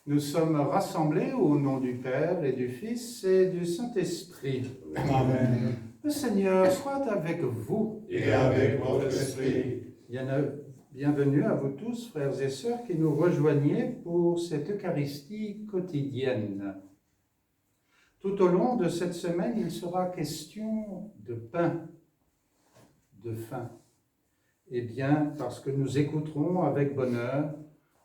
Nous sommes rassemblés au nom du Père et du Fils et du Saint-Esprit. Amen. Le Seigneur soit avec vous. Et avec votre esprit. Bienvenue à vous tous, frères et sœurs, qui nous rejoignez pour cette Eucharistie quotidienne. Tout au long de cette semaine, il sera question de pain, de faim. Eh bien, parce que nous écouterons avec bonheur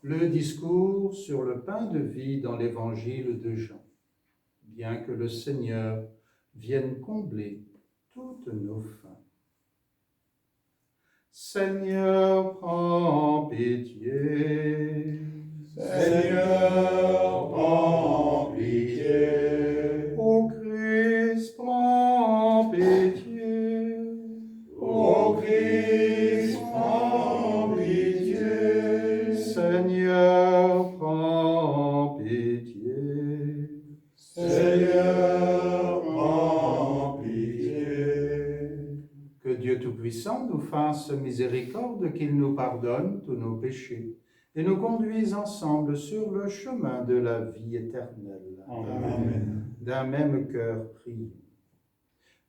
le discours sur le pain de vie dans l'évangile de Jean, bien que le Seigneur vienne combler toutes nos faims. Seigneur, prends pitié. Seigneur, prends pitié. Ô Christ, prends pitié. Ô Christ, prends pitié. Seigneur, prends pitié. Seigneur, prends pitié. Que Dieu Tout-Puissant nous fasse miséricorde, qu'il nous pardonne tous nos péchés et nous conduise ensemble sur le chemin de la vie éternelle. Amen. D'un même cœur, prions.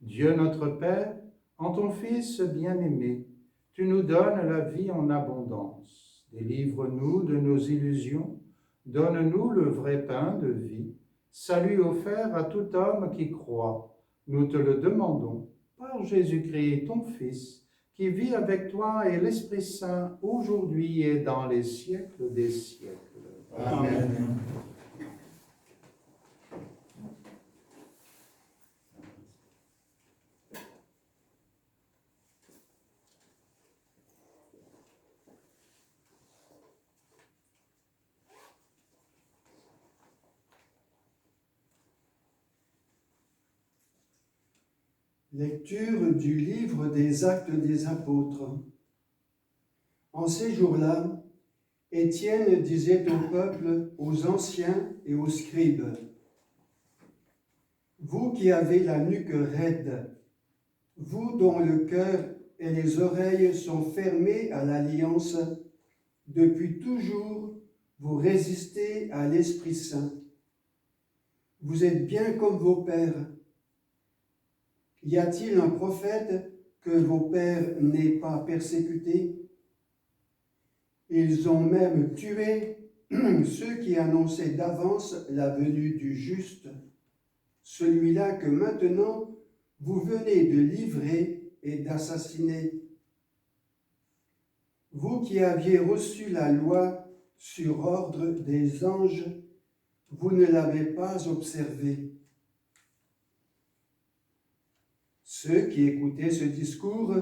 Dieu notre Père, en ton Fils bien-aimé, tu nous donnes la vie en abondance. Délivre-nous de nos illusions, donne-nous le vrai pain de vie, salut offert à tout homme qui croit. Nous te le demandons par Jésus-Christ, ton Fils, qui vit avec toi et l'Esprit Saint, aujourd'hui et dans les siècles des siècles. Amen. Lecture du livre des Actes des Apôtres. En ces jours-là, Étienne disait au peuple, aux anciens et aux scribes, « Vous qui avez la nuque raide, vous dont le cœur et les oreilles sont fermés à l'alliance, depuis toujours vous résistez à l'Esprit Saint. Vous êtes bien comme vos pères. Y a-t-il un prophète que vos pères n'aient pas persécuté? Ils ont même tué ceux qui annonçaient d'avance la venue du juste, celui-là que maintenant vous venez de livrer et d'assassiner. Vous qui aviez reçu la loi sur ordre des anges, vous ne l'avez pas observée. » Ceux qui écoutaient ce discours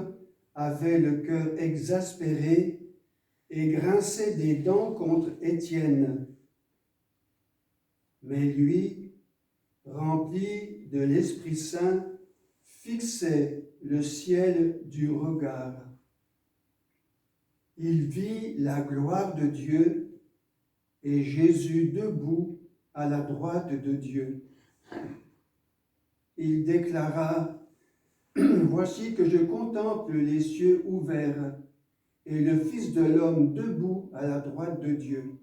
avaient le cœur exaspéré et grinçaient des dents contre Étienne. Mais lui, rempli de l'Esprit Saint, fixait le ciel du regard. Il vit la gloire de Dieu et Jésus debout à la droite de Dieu. Il déclara, « Voici que je contemple les cieux ouverts et le Fils de l'homme debout à la droite de Dieu. »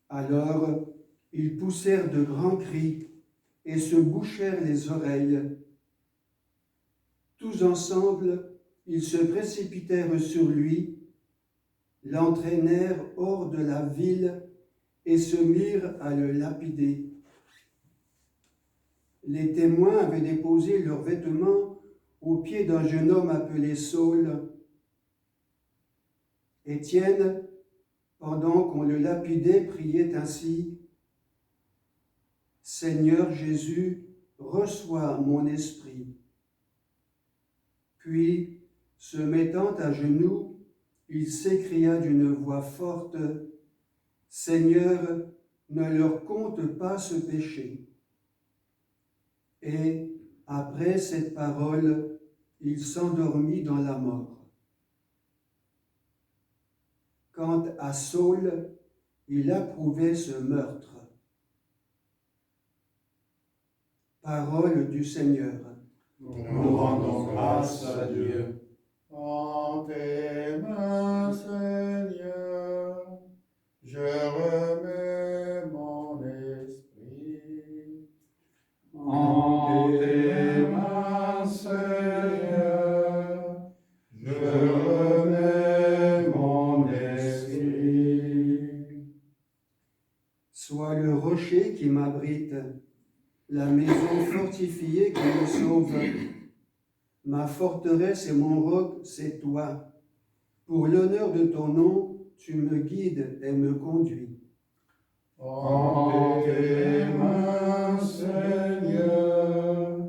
Alors ils poussèrent de grands cris et se bouchèrent les oreilles. Tous ensemble, ils se précipitèrent sur lui, l'entraînèrent hors de la ville et se mirent à le lapider. Les témoins avaient déposé leurs vêtements aux pieds d'un jeune homme appelé Saul. Étienne, pendant qu'on le lapidait, priait ainsi, « Seigneur Jésus, reçois mon esprit. » Puis, se mettant à genoux, il s'écria d'une voix forte, « Seigneur, ne leur compte pas ce péché. » Et, après cette parole, il s'endormit dans la mort. Quant à Saul, il approuvait ce meurtre. Parole du Seigneur. Nous rendons grâce à Dieu. En tes mains, Seigneur, je Sois le rocher qui m'abrite, la maison fortifiée qui me sauve. Ma forteresse et mon roc, c'est toi. Pour l'honneur de ton nom, tu me guides et me conduis. En tes mains, Seigneur,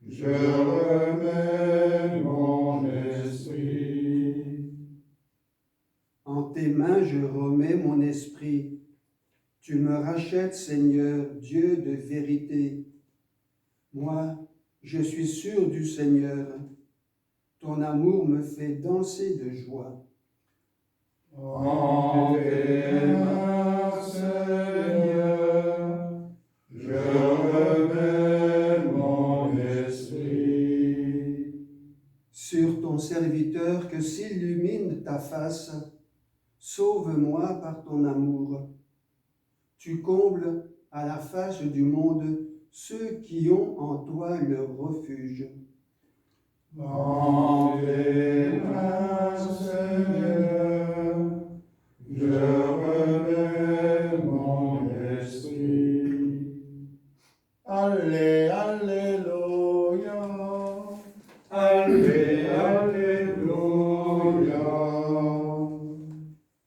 je remets mon esprit. En tes mains, je remets mon esprit. Tu me rachètes, Seigneur, Dieu de vérité. Moi, je suis sûr du Seigneur. Ton amour me fait danser de joie. En tes mains, Seigneur, je remets mon esprit. Sur ton serviteur que s'illumine ta face, sauve-moi par ton amour. Tu combles à la face du monde ceux qui ont en toi leur refuge. En tes mains, Seigneur, je remets mon esprit. Allez, alléluia. Allez, alléluia.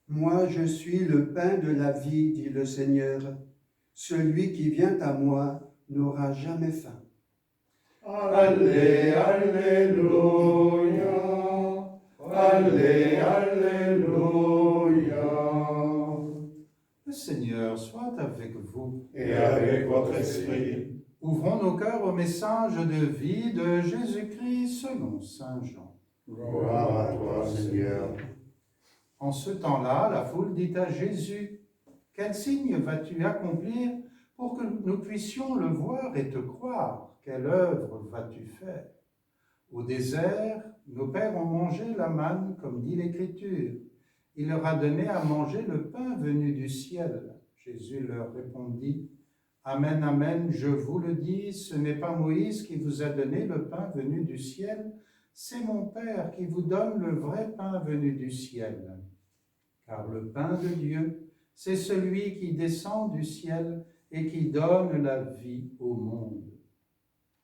Moi, je suis le pain de la vie, dit le Seigneur. Celui qui vient à moi n'aura jamais faim. Allez, alléluia. Allez, alléluia. Le Seigneur soit avec vous. Et avec votre esprit. Ouvrons nos cœurs au message de vie de Jésus-Christ selon saint Jean. Gloire à toi, Seigneur. En ce temps-là, la foule dit à Jésus, « Quel signe vas-tu accomplir pour que nous puissions le voir et te croire? Quelle œuvre vas-tu faire? Au désert, nos pères ont mangé la manne, comme dit l'Écriture. Il leur a donné à manger le pain venu du ciel. » Jésus leur répondit, « Amen, amen, je vous le dis, ce n'est pas Moïse qui vous a donné le pain venu du ciel, c'est mon Père qui vous donne le vrai pain venu du ciel. Car le pain de Dieu, c'est celui qui descend du ciel et qui donne la vie au monde. »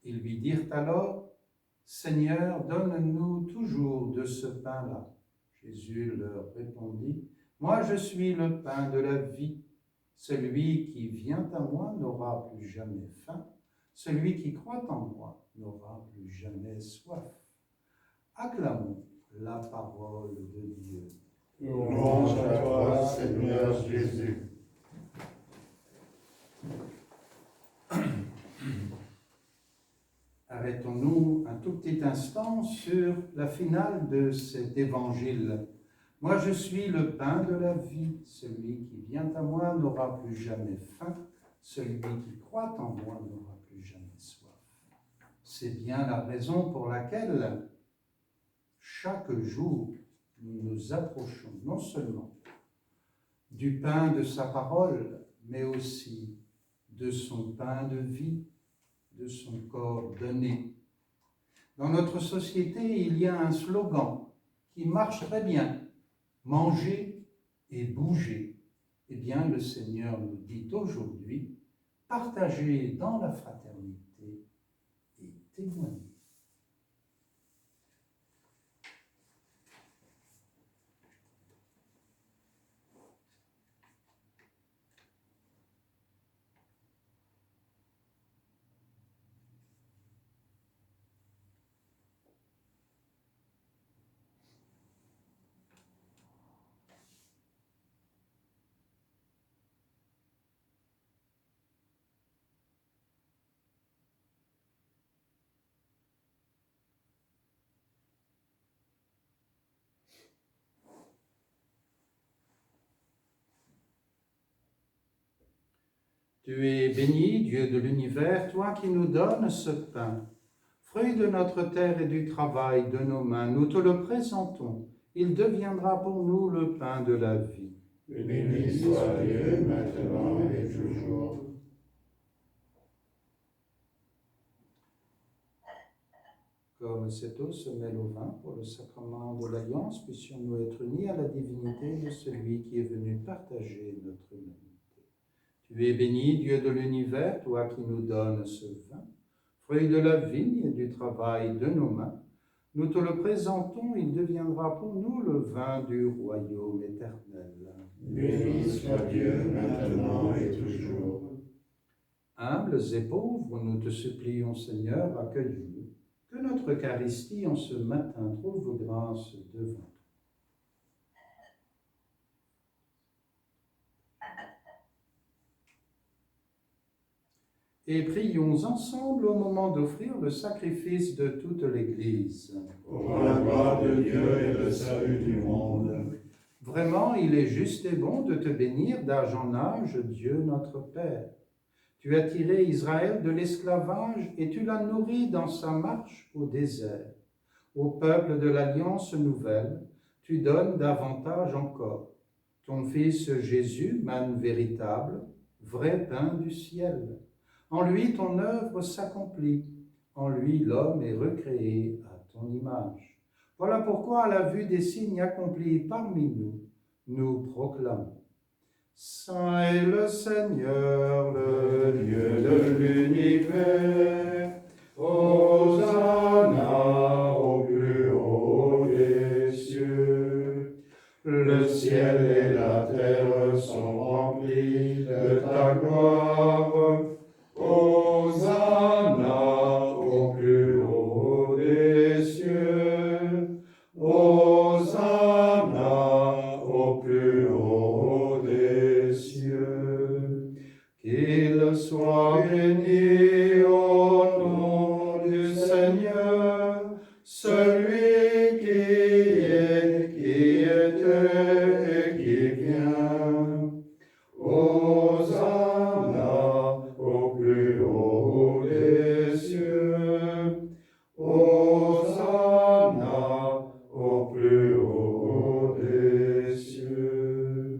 Ils lui dirent alors, « Seigneur, donne-nous toujours de ce pain-là. » Jésus leur répondit, « Moi je suis le pain de la vie. Celui qui vient à moi n'aura plus jamais faim. Celui qui croit en moi n'aura plus jamais soif. » Acclamons la parole de Dieu. Louange à toi, Seigneur Jésus. Arrêtons-nous un tout petit instant sur la finale de cet évangile. Moi, je suis le pain de la vie. Celui qui vient à moi n'aura plus jamais faim. Celui qui croit en moi n'aura plus jamais soif. C'est bien la raison pour laquelle chaque jour, nous nous approchons non seulement du pain de sa parole, mais aussi de son pain de vie, de son corps donné. Dans notre société, il y a un slogan qui marche très bien, « Manger et bouger ». Eh bien, le Seigneur nous dit aujourd'hui, « Partagez dans la fraternité et témoignez ». Tu es béni, Dieu de l'univers, toi qui nous donnes ce pain. Fruit de notre terre et du travail de nos mains, nous te le présentons. Il deviendra pour nous le pain de la vie. Béni soit Dieu, maintenant et toujours. Comme cette eau se mêle au vin pour le sacrement de l'Alliance, puissions-nous être unis à la divinité de celui qui est venu partager notre humanité. Tu es béni, Dieu de l'univers, toi qui nous donnes ce vin, fruit de la vigne et du travail de nos mains. Nous te le présentons, il deviendra pour nous le vin du royaume éternel. Béni soit Dieu maintenant et toujours. Humbles et pauvres, nous te supplions, Seigneur, accueille-nous, que notre Eucharistie en ce matin trouve grâce devant toi. Et prions ensemble au moment d'offrir le sacrifice de toute l'Église. Pour la gloire de Dieu et le salut du monde. Vraiment, il est juste et bon de te bénir d'âge en âge, Dieu notre Père. Tu as tiré Israël de l'esclavage et tu l'as nourri dans sa marche au désert. Au peuple de l'Alliance nouvelle, tu donnes davantage encore. Ton Fils Jésus, manne véritable, vrai pain du ciel. En lui, ton œuvre s'accomplit. En lui, l'homme est recréé à ton image. Voilà pourquoi, à la vue des signes accomplis parmi nous, nous proclamons: Saint est le Seigneur, le Dieu de l'univers. Hosanna au plus haut des cieux. Le ciel et la terre sont remplis de ta gloire. Hosanna au plus haut des cieux. Hosanna au plus haut des cieux. Qu'il soit béni au nom du Seigneur, celui qui était et qui vient. Hosanna au plus haut des cieux. Hosanna au plus haut des cieux.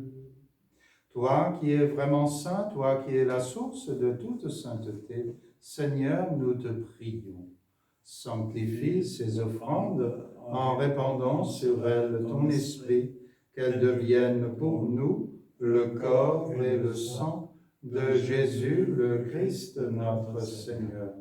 Toi qui es vraiment saint, toi qui es la source de toute sainteté, Seigneur, nous te prions. Sanctifie ces offrandes en répandant sur elles ton esprit, qu'elles deviennent pour nous le corps et le sang de Jésus, le Christ, notre Seigneur.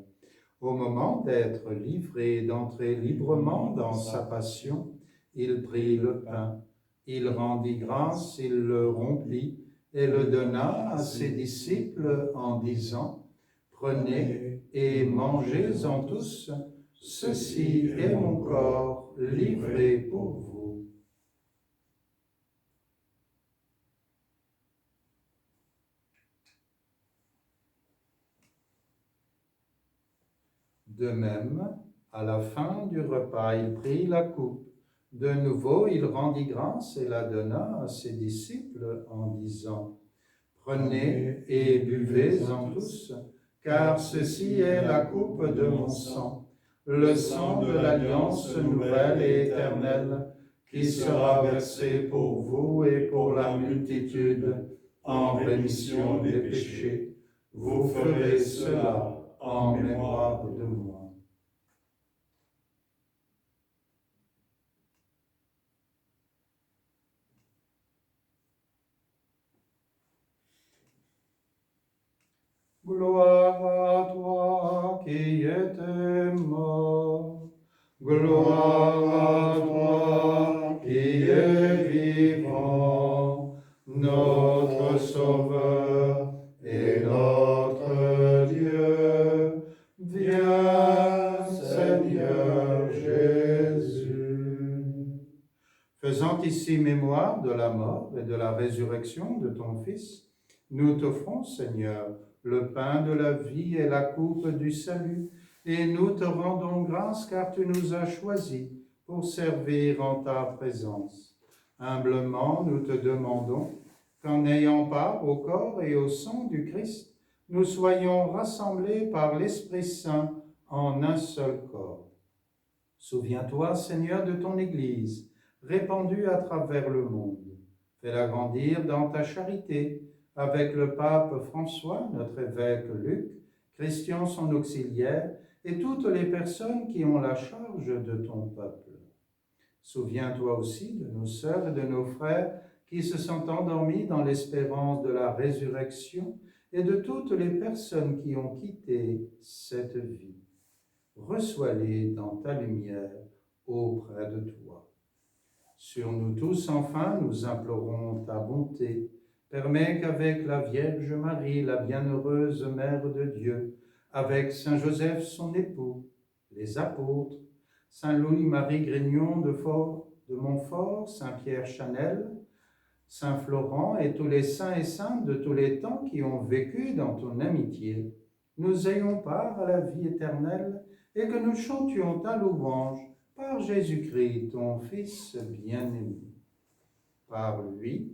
Au moment d'être livré et d'entrer librement dans sa passion, il prit le pain, il rendit grâce, il le rompit et le donna à ses disciples en disant: Prenez et mangez-en tous, ceci est mon corps livré pour vous. De même, à la fin du repas, il prit la coupe. De nouveau, il rendit grâce et la donna à ses disciples en disant: Prenez et buvez-en tous, car ceci est la coupe de mon sang, le sang de l'alliance nouvelle et éternelle, qui sera versé pour vous et pour la multitude en rémission des péchés. Vous ferez cela en mémoire de moi. Gloire à toi qui étais mort, gloire à toi qui es vivant, notre Sauveur et notre Dieu. Viens, Seigneur Jésus. Faisant ici mémoire de la mort et de la résurrection de ton Fils, nous t'offrons, Seigneur, le pain de la vie et la coupe du salut, et nous te rendons grâce car tu nous as choisis pour servir en ta présence. Humblement, nous te demandons qu'en ayant part au corps et au sang du Christ, nous soyons rassemblés par l'Esprit Saint en un seul corps. Souviens-toi, Seigneur, de ton Église, répandue à travers le monde. Fais-la grandir dans ta charité, avec le pape François, notre évêque Luc, Christian son auxiliaire, et toutes les personnes qui ont la charge de ton peuple. Souviens-toi aussi de nos sœurs et de nos frères qui se sont endormis dans l'espérance de la résurrection, et de toutes les personnes qui ont quitté cette vie. Reçois-les dans ta lumière auprès de toi. Sur nous tous, enfin, nous implorons ta bonté. Permets qu'avec la Vierge Marie, la bienheureuse Mère de Dieu, avec Saint Joseph, son époux, les apôtres, Saint Louis-Marie Grignon de Montfort, Saint Pierre Chanel, Saint Florent et tous les saints et saintes de tous les temps qui ont vécu dans ton amitié, nous ayons part à la vie éternelle et que nous chantions ta louange par Jésus-Christ, ton Fils bien-aimé. Par lui,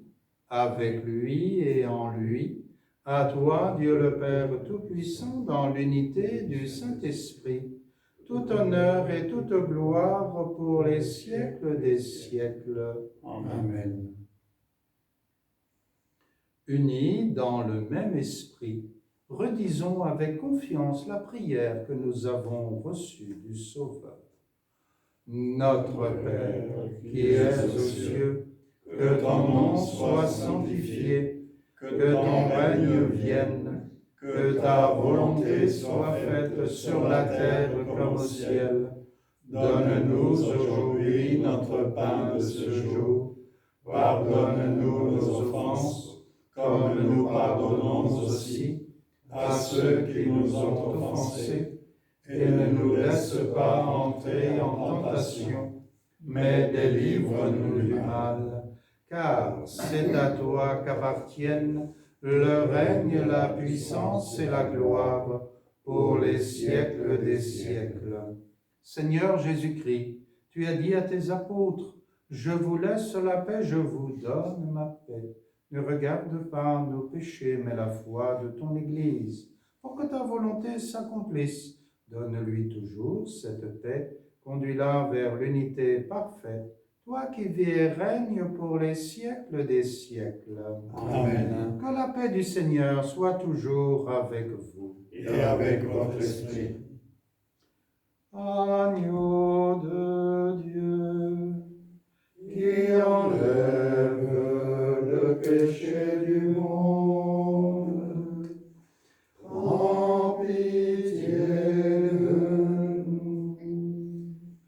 avec lui et en lui, à toi, Dieu le Père Tout-Puissant, dans l'unité du Saint-Esprit, tout honneur et toute gloire pour les siècles des siècles. Amen. Unis dans le même esprit, redisons avec confiance la prière que nous avons reçue du Sauveur. Notre Père, qui es aux cieux, que ton nom soit sanctifié, que ton règne vienne, que ta volonté soit faite sur la terre comme au ciel. Donne-nous aujourd'hui notre pain de ce jour. Pardonne-nous nos offenses, comme nous pardonnons aussi à ceux qui nous ont offensés, et ne nous laisse pas entrer en tentation, mais délivre-nous du mal, car c'est à toi qu'appartiennent le règne, la puissance et la gloire pour les siècles des siècles. Seigneur Jésus-Christ, tu as dit à tes apôtres, « Je vous laisse la paix, je vous donne ma paix. Ne regarde pas nos péchés, mais la foi de ton Église, pour que ta volonté s'accomplisse. Donne-lui toujours cette paix, conduis-la vers l'unité parfaite, toi qui vis et règnes pour les siècles des siècles. Amen. Que la paix du Seigneur soit toujours avec vous. Et avec votre esprit. Agneau de Dieu, qui enlève le péché du monde, prends pitié de nous,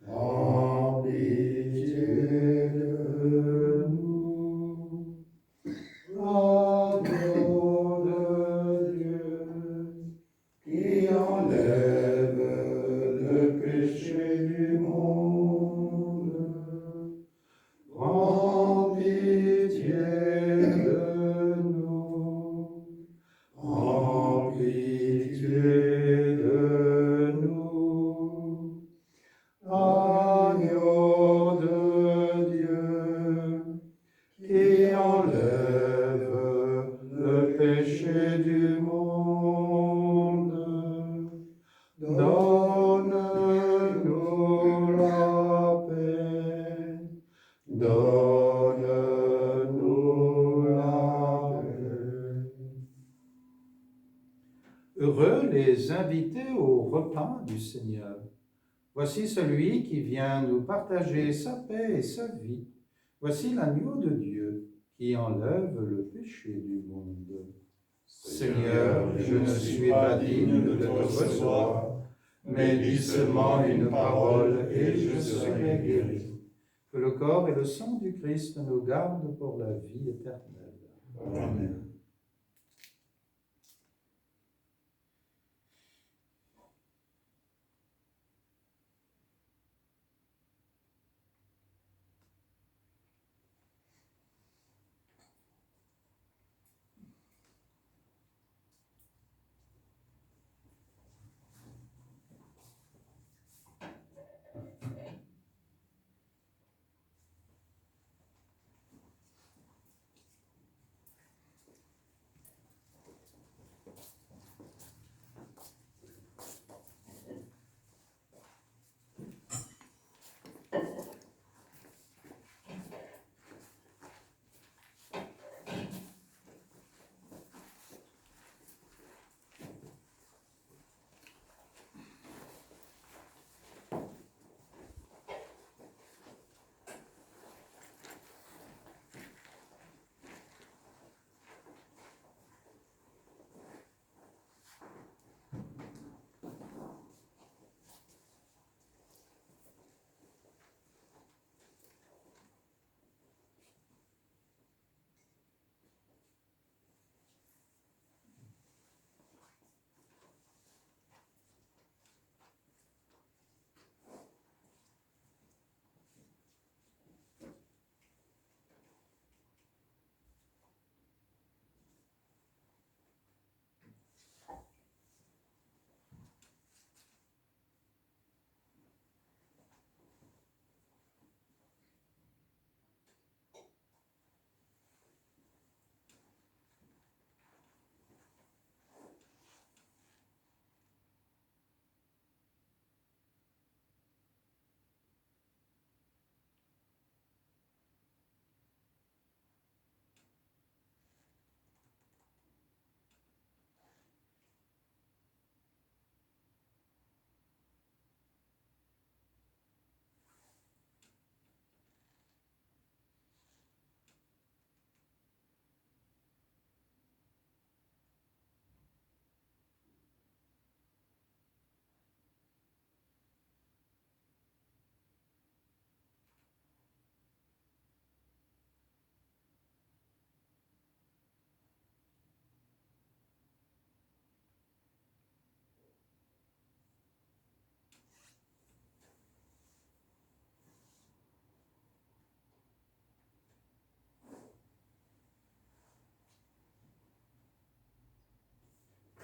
prends pitié de nous. Agneau de Dieu, qui enlève le péché du monde, prends pitié de nous, prends pitié de nous. Agneau de Dieu, qui enlève le péché du monde, donne-nous la paix, donne-nous la paix. Heureux les invités au repas du Seigneur. Voici celui qui vient nous partager sa paix et sa vie. Voici l'agneau de Dieu qui enlève le péché du monde. Seigneur, je ne suis pas digne de te recevoir, mais dis seulement une parole et je serai guéri. Que le corps et le sang du Christ nous gardent pour la vie éternelle. Amen.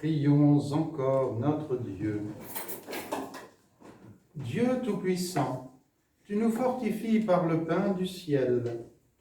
Prions encore notre Dieu. Dieu Tout-Puissant, tu nous fortifies par le pain du ciel,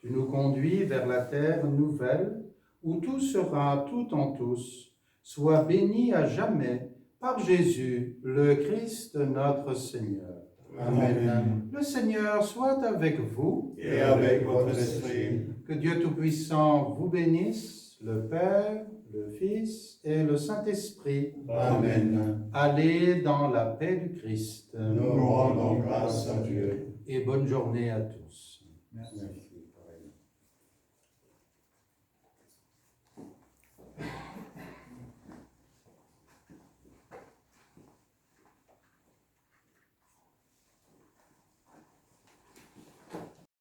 tu nous conduis vers la terre nouvelle, où tout sera tout en tous. Sois béni à jamais par Jésus, le Christ notre Seigneur. Amen. Le Seigneur soit avec vous. Et avec votre esprit. Que Dieu Tout-Puissant vous bénisse, le Père, le Fils et le Saint-Esprit. Amen. Allez dans la paix du Christ. Nous rendons grâce à Dieu. Et bonne journée à tous. Merci.